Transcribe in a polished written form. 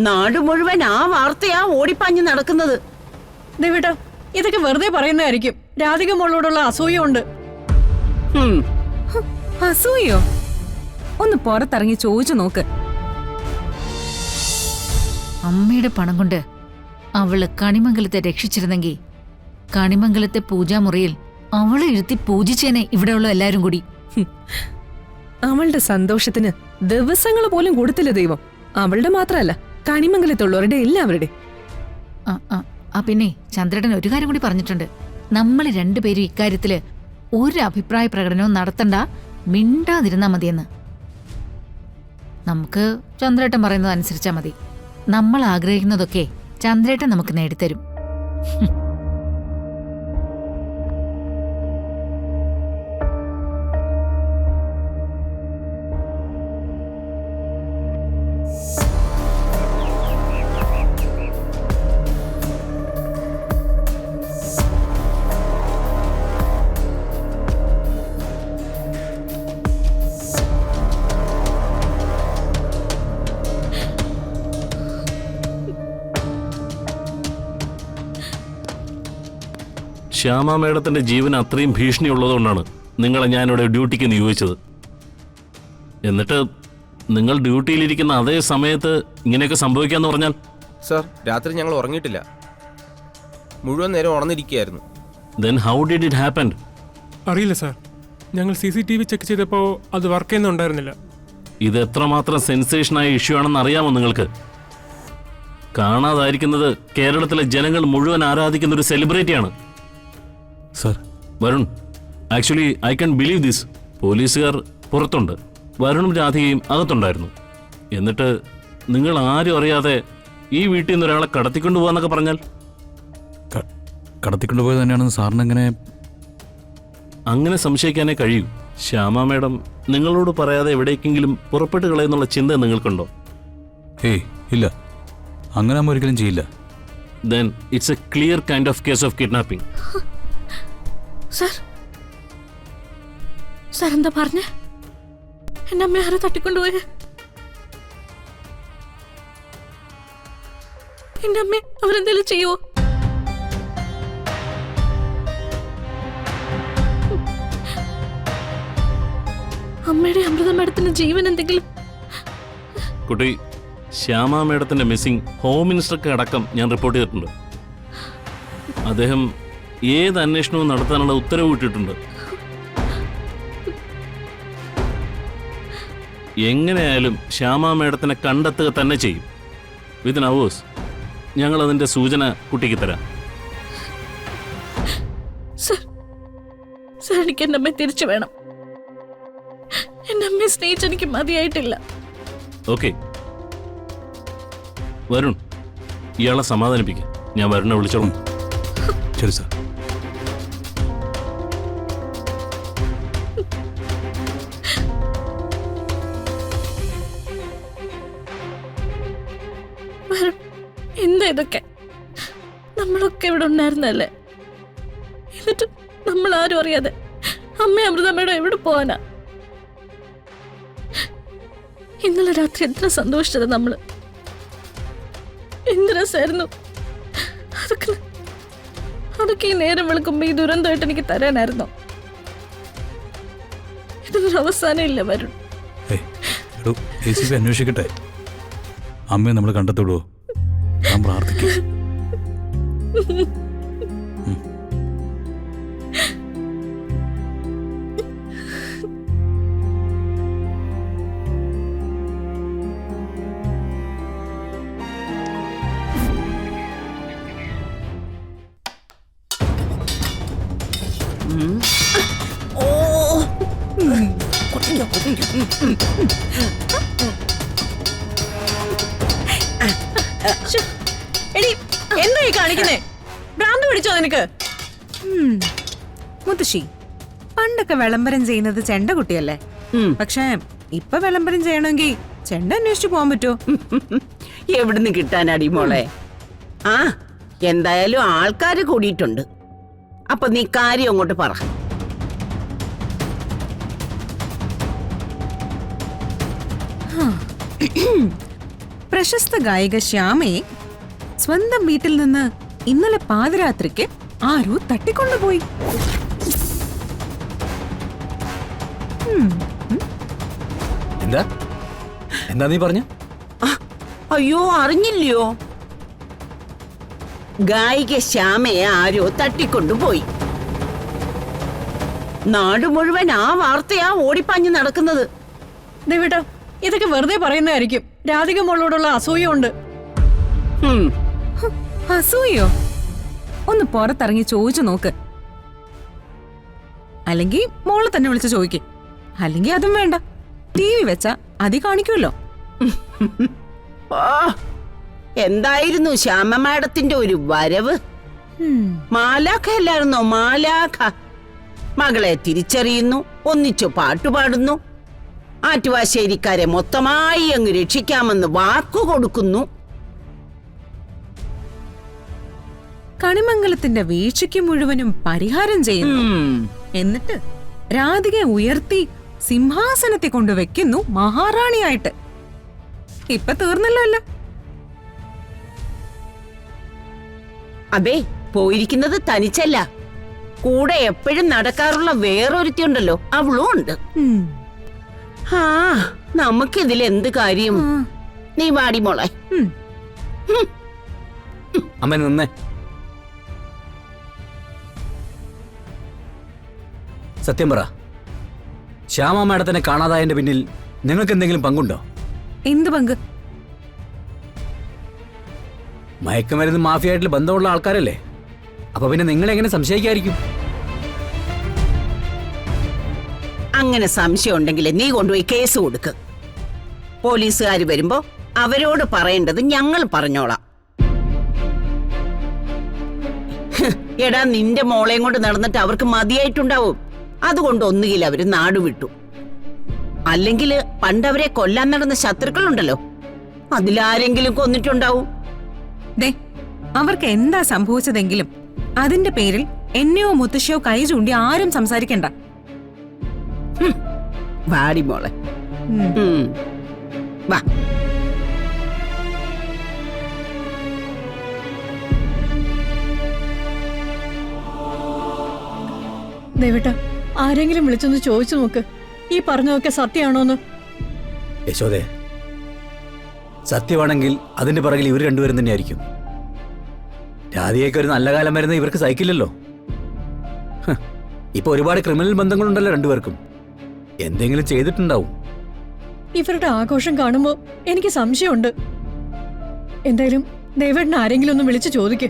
നാട് മുഴുവൻ ആ വാർത്തയാ ഓടിപ്പാഞ്ഞ് നടക്കുന്നത്. ദേവേട്ടാ, ഇതൊക്കെ വെറുതെ പറയുന്നതായിരിക്കും. രാധിക മോളോടുള്ള അസൂയുണ്ട്. അസൂയോ? ഒന്ന് പുറത്തിറങ്ങി ചോദിച്ചു നോക്ക്. അമ്മയുടെ പണം കൊണ്ട് അവള് കണിമംഗലത്തെ രക്ഷിച്ചിരുന്നെങ്കിൽ കണിമംഗലത്തെ പൂജാമുറിയിൽ അവളെ ഇരുത്തി പൂജിച്ചേനെ ഇവിടെയുള്ള എല്ലാരും കൂടി. അവളുടെ സന്തോഷത്തിന് ദിവസങ്ങൾ പോലും കൊടുത്തില്ല ദൈവം. അവളുടെ മാത്രമല്ല, കണിമംഗലത്തുള്ളവരുടെ എല്ലാവരുടെ. പിന്നെ ചന്ദ്രേട്ടൻ ഒരു കാര്യം കൂടി പറഞ്ഞിട്ടുണ്ട്. നമ്മൾ രണ്ടുപേരും ഇക്കാര്യത്തില് ഒരു അഭിപ്രായ പ്രകടനവും നടത്തണ്ട, മിണ്ടാതിരുന്നാ മതിയെന്ന്. നമുക്ക് ചന്ദ്രേട്ടൻ പറയുന്നത് അനുസരിച്ചാ മതി. നമ്മൾ ആഗ്രഹിക്കുന്നതൊക്കെ ചന്ദ്രേട്ടൻ നമുക്ക് നേടിത്തരും. ശ്യാമ മേഡത്തിന്റെ ജീവന് അത്രയും ഭീഷണി ഉള്ളതുകൊണ്ടാണ് നിങ്ങളെ ഞാനിവിടെ ഡ്യൂട്ടിക്ക് നിയോഗിച്ചത്. എന്നിട്ട് നിങ്ങൾ ഡ്യൂട്ടിയിലിരിക്കുന്ന അതേ സമയത്ത് ഇങ്ങനെയൊക്കെ സംഭവിക്കാന്ന് പറഞ്ഞാൽ? സർ, രാത്രി ഞങ്ങൾ ഉറങ്ങിയിട്ടില്ല, മുഴുവൻ നേരം ഉണർന്നിരിക്കുകയായിരുന്നു. Then how did it happen? അറിയില്ല സാർ, ഞങ്ങൾ CCTV ചെക്ക് ചെയ്തപ്പോൾ അത് വർക്ക് ചെയ്യുന്നുണ്ടായിരുന്നില്ല. ഇത് എത്രമാത്രം സെൻസേഷനായ ഇഷ്യൂ ആണെന്ന് അറിയാമോ നിങ്ങൾക്ക്? കാണാതായിരിക്കുന്നത് കേരളത്തിലെ ജനങ്ങൾ മുഴുവൻ ആരാധിക്കുന്ന ഒരു സെലിബ്രിറ്റിയാണ്. Sir, Varun, actually I can believe this. പോലീസുകാർ പുറത്തുണ്ട്, വരുണും രാധികയും അകത്തുണ്ടായിരുന്നു. എന്നിട്ട് നിങ്ങൾ ആരും അറിയാതെ ഈ വീട്ടിൽ നിന്ന് ഒരാളെ കടത്തിക്കൊണ്ടു പോകാന്നൊക്കെ പറഞ്ഞാൽ? കടത്തിക്കൊണ്ടുപോയത് തന്നെയാണെന്ന് സാറിന് അങ്ങനെ സംശയിക്കാനേ കഴിയൂ. ശ്യാമ മേഡം നിങ്ങളോട് പറയാതെ എവിടേക്കെങ്കിലും പുറപ്പെട്ട് കളയുന്നുള്ള ചിന്ത നിങ്ങൾക്കുണ്ടോ? ഏയ് ഇല്ല, അങ്ങനെ നമ്മൾ ഒരിക്കലും ചെയ്യില്ല. Then it's a clear kind of case of kidnapping. Sir എന്താ പറഞ്ഞേ? എന്റെ അമ്മ ആരെ തട്ടിക്കൊണ്ടുപോയ? എന്റെ അമ്മ അവരെന്തെങ്കിലും ചെയ്യുവോ? അമ്മയുടെ അമൃത മേഡത്തിന്റെ ജീവൻ എന്തെങ്കിലും? കുട്ടി, ശ്യാമ മേഡത്തിന്റെ മിസ്സിംഗ് ഹോം മിനിസ്റ്റർക്ക് അടക്കം ഞാൻ റിപ്പോർട്ട് ചെയ്തിട്ടുണ്ട്. അദ്ദേഹം ഏത് അന്വേഷണവും നടത്താനുള്ള ഉത്തരവ് ഇട്ടിട്ടുണ്ട്. എങ്ങനെയായാലും ശ്യാമ മേഡത്തിനെ കണ്ടെത്തുക തന്നെ ചെയ്യും. വിത്തിൻ അവേഴ്സ് ഞങ്ങൾ അതിന്റെ സൂചന കുട്ടിക്ക് തരാം. സാർ, എനിക്ക് എന്റെ അമ്മയെ തിരിച്ചു വേണം. എന്റെ അമ്മയെ സ്നേഹിച്ച് എനിക്ക് മതിയായിട്ടില്ല. ഓക്കെ വരുൺ, ഇയാളെ സമാധാനിപ്പിക്കുക. ഞാൻ വരുണെ വിളിച്ചോളും. ശരി സാർ. എന്താ ഇതൊക്കെ? നമ്മളൊക്കെ ഇവിടെ ഉണ്ടായിരുന്നല്ലേ? എന്നിട്ട് നമ്മൾ ആരും അറിയാതെ അമ്മ അമൃതമ്മയുടെ എവിടെ പോവാനാ? ഇന്നലെ രാത്രി എത്ര സന്തോഷിച്ചത് നമ്മള്, എന്ത് രസമായിരുന്നു. അതൊക്കെ ഈ നേരം വെളുക്കുമ്പോ ഈ ദുരന്തമായിട്ട് എനിക്ക് തരാനായിരുന്നോ? ഇതൊരു അവസാനം ഇല്ല വരുൺ. അന്വേഷിക്കട്ടെ, അമ്മയെ നമ്മൾ കണ്ടെത്തുള്ളൂ. ഞാൻ പ്രാർത്ഥിക്കും. എടി, എന്തായി കാണിക്കുന്നേ? ഭ്രാന്ത് പിടിച്ചോ നിനക്ക്? മുത്തശ്ശി, പണ്ടൊക്കെ വിളംബരം ചെയ്യുന്നത് ചെണ്ട കുട്ടിയല്ലേ? പക്ഷേ ഇപ്പൊ വിളംബരം ചെയ്യണമെങ്കിൽ ചെണ്ട അന്വേഷിച്ചു പോകാൻ പറ്റുമോ? എവിടുന്ന് കിട്ടാനടി മോളെ? ആ, എന്തായാലും ആൾക്കാര് കൂടിയിട്ടുണ്ട്. അപ്പൊ നീ കാര്യം അങ്ങോട്ട് പറ. പ്രശസ്ത ഗായിക ശ്യാമയെ സ്വന്തം വീട്ടിൽ നിന്ന് ഇന്നലെ പാതിരാത്രിക്ക് ആരോ തട്ടിക്കൊണ്ടുപോയി. എന്താ എന്താ നീ പറഞ്ഞ? അയ്യോ, അറിഞ്ഞില്ലയോ? ഗായിക ശ്യാമയെ ആരോ തട്ടിക്കൊണ്ടുപോയി. നാട് മുഴുവൻ ആ വാർത്തയാ ഓടിപ്പാഞ്ഞ് നടക്കുന്നത്. ദേവേട്ടാ, ഇതൊക്കെ വെറുതെ പറയുന്നതായിരിക്കും. രാധിക മോളോടുള്ള അസൂയ ഉണ്ട്. ഉം. അസൂയോ? ഒന്ന് പുറത്തിറങ്ങി ചോദിച്ചു നോക്ക്. അല്ലെങ്കിൽ മോളെ തന്നെ വിളിച്ച് ചോദിക്ക്. അല്ലെങ്കിൽ അതും വേണ്ട, TV വെച്ചാ അതി കാണിക്കുമല്ലോ. ഓ, എന്തായിരുന്നു ശ്യാമ മാഡത്തിന്റെ ഒരു വരവ്! മാലാഖ അല്ലായിരുന്നോ? മാലാഖ. മകളെ തിരിച്ചറിയുന്നു, ഒന്നിച്ചു പാട്ടുപാടുന്നു, ആറ്റുവാശ്ശേരിക്കാരെ മൊത്തമായി അങ്ങ് രക്ഷിക്കാമെന്ന് വാക്കു കൊടുക്കുന്നു. കണിമംഗലത്തിന്റെ വീഴ്ചയ്ക്ക് മുഴുവനും പരിഹാരം ചെയ്യുന്നു. എന്നിട്ട് രാധികയെ ഉയർത്തി സിംഹാസനത്തെ കൊണ്ടുവെക്കുന്നു മഹാറാണിയായിട്ട്. ഇപ്പൊ തീർന്നല്ലോ അല്ല? അതെ, പോയിരിക്കുന്നത് തനിച്ചല്ല, കൂടെ എപ്പോഴും നടക്കാറുള്ള വേറൊരുത്തിയുണ്ടല്ലോ, അവളും ഉണ്ട്. ആ, നമുക്കിതിൽ എന്ത് കാര്യം? നീ വാടി മോളെ. അമ്മ നിന്നേ. സത്യം പറ, ശ്യാമ മാഡത്തിനെ കാണാതായതിന്റെ പിന്നിൽ നിങ്ങൾക്ക് എന്തെങ്കിലും പങ്കുണ്ടോ? എന്ത് പങ്ക്? മയക്കുമരുന്ന് മാഫിയായിട്ട് ബന്ധമുള്ള ആൾക്കാരല്ലേ, അപ്പൊ പിന്നെ നിങ്ങളെങ്ങനെ സംശയിക്കായിരിക്കും? അങ്ങനെ സംശയം ഉണ്ടെങ്കിൽ നീ കൊണ്ടുപോയി കേസ് കൊടുക്ക്. പോലീസുകാർ വരുമ്പോ അവരോട് പറയേണ്ടത് ഞങ്ങൾ പറഞ്ഞോളാം. എടാ, നിന്റെ മോളെയും കൊണ്ട് നടന്നിട്ട് അവർക്ക് മതിയായിട്ടുണ്ടാവും. അതുകൊണ്ട് ഒന്നുകിൽ അവര് നാടുവിട്ടു, അല്ലെങ്കിൽ പണ്ടവരെ കൊല്ലാൻ നടന്ന ശത്രുക്കളുണ്ടല്ലോ, അതിലാരെങ്കിലും കൊന്നിട്ടുണ്ടാവും. ദേ, അവർക്ക് എന്താ സംഭവിച്ചതെങ്കിലും അതിന്റെ പേരിൽ എന്നെയോ മുത്തശ്ശിയോ കൈ ചൂണ്ടി ആരും സംസാരിക്കണ്ട. വാടി മോളെ. വാ. ദേവേട്ടാ, ആരെങ്കിലും വിളിച്ചൊന്ന് ചോദിച്ചു നോക്ക്, ഈ പറഞ്ഞതൊക്കെ സത്യമാണോന്ന്. യശോദേ, സത്യമാണെങ്കിൽ അതിന്റെ പിറകിൽ ഇവർ രണ്ടുപേരും തന്നെയായിരിക്കും. രാധികയ്ക്ക് ഒരു നല്ല കാലം വരുന്ന ഇവർക്ക് സഹിക്കില്ലല്ലോ. ഇപ്പൊ ഒരുപാട് ക്രിമിനൽ ബന്ധങ്ങളുണ്ടല്ലോ രണ്ടുപേർക്കും. എന്തെങ്കിലും ചെയ്തിട്ടുണ്ടാവും. ഇവരുടെ ആഘോഷം കാണുമ്പോ എനിക്ക് സംശയമുണ്ട്. എന്തായാലും ദേവേട്ടനെ ആരെങ്കിലും ഒന്ന് വിളിച്ചു ചോദിക്ക്.